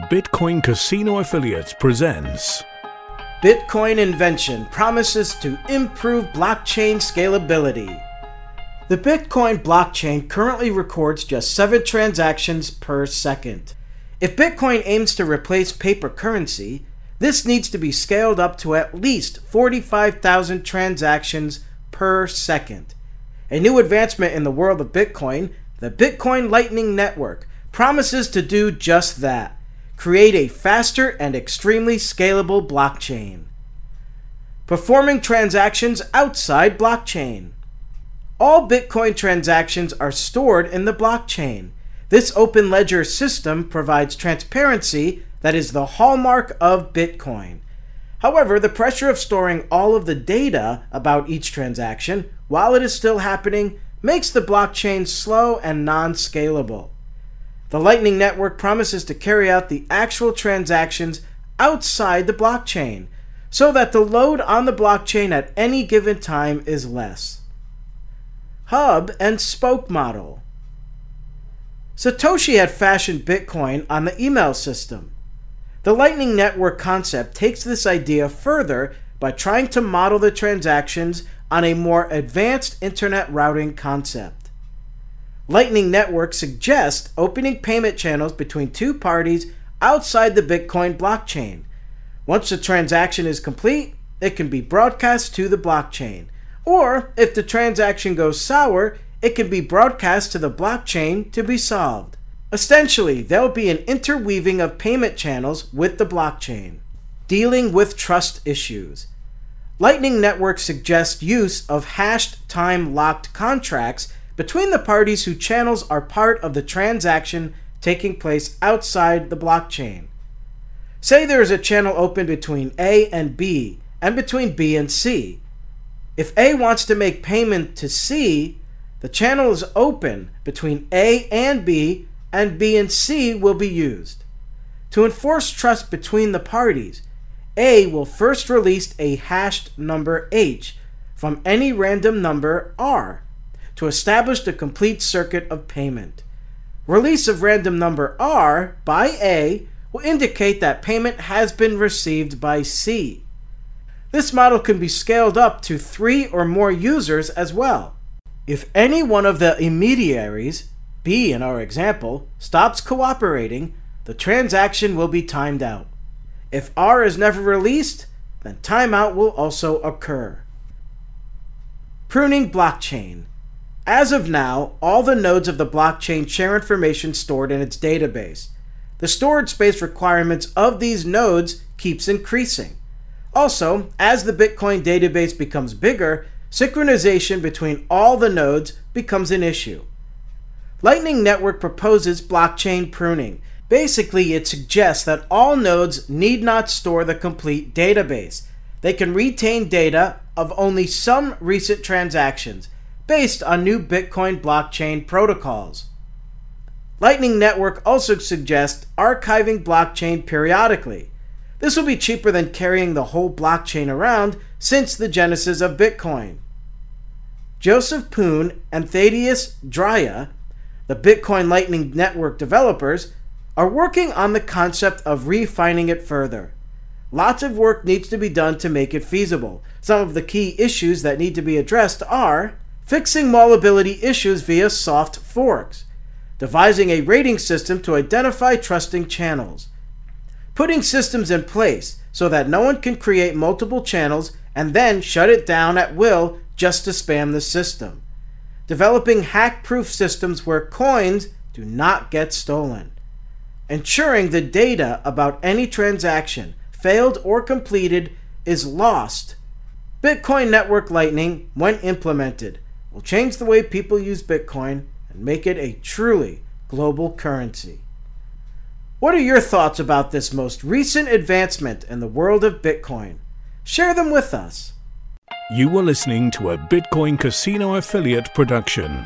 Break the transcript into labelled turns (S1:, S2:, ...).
S1: Bitcoin Casino Affiliates presents
S2: Bitcoin Invention promises to improve blockchain scalability. The Bitcoin blockchain currently records just 7 transactions per second. If Bitcoin aims to replace paper currency, this needs to be scaled up to at least 45,000 transactions per second. A new advancement in the world of Bitcoin, the Bitcoin Lightning Network, promises to do just that. Create a faster and extremely scalable blockchain. Performing transactions outside blockchain. All Bitcoin transactions are stored in the blockchain. This open ledger system provides transparency that is the hallmark of Bitcoin. However, the pressure of storing all of the data about each transaction while it is still happening makes the blockchain slow and non-scalable. The Lightning Network promises to carry out the actual transactions outside the blockchain, so that the load on the blockchain at any given time is less. Hub and spoke model. Satoshi had fashioned Bitcoin on the email system. The Lightning Network concept takes this idea further by trying to model the transactions on a more advanced internet routing concept. Lightning Network suggests opening payment channels between two parties outside the Bitcoin blockchain. Once the transaction is complete, it can be broadcast to the blockchain. Or, if the transaction goes sour, it can be broadcast to the blockchain to be solved. Essentially, there will be an interweaving of payment channels with the blockchain. Dealing with trust issues. Lightning Network suggests use of hashed time-locked contracts between the parties whose channels are part of the transaction taking place outside the blockchain. Say there is a channel open between A and B, and between B and C. If A wants to make payment to C, the channel is open between A and B and C will be used. To enforce trust between the parties, A will first release a hashed number H from any random number R to establish the complete circuit of payment. Release of random number R by A will indicate that payment has been received by C. This model can be scaled up to 3 or more users as well. If any one of the intermediaries, B in our example, stops cooperating, the transaction will be timed out. If R is never released, then timeout will also occur. Pruning blockchain. As of now, all the nodes of the blockchain share information stored in its database. The storage space requirements of these nodes keeps increasing. Also, as the Bitcoin database becomes bigger, synchronization between all the nodes becomes an issue. Lightning Network proposes blockchain pruning. Basically, it suggests that all nodes need not store the complete database. They can retain data of only some recent transactions, based on new Bitcoin blockchain protocols. Lightning Network also suggests archiving blockchain periodically. This will be cheaper than carrying the whole blockchain around since the genesis of Bitcoin. Joseph Poon and Thaddeus Drya, the Bitcoin Lightning Network developers, are working on the concept of refining it further. Lots of work needs to be done to make it feasible. Some of the key issues that need to be addressed are fixing malleability issues via soft forks, devising a rating system to identify trusting channels, putting systems in place so that no one can create multiple channels and then shut it down at will just to spam the system, developing hack-proof systems where coins do not get stolen, ensuring the data about any transaction, failed or completed, is lost. Bitcoin Network Lightning, when implemented, will change the way people use Bitcoin and make it a truly global currency. What are your thoughts about this most recent advancement in the world of Bitcoin? Share them with us.
S1: You were listening to a Bitcoin Casino Affiliate production.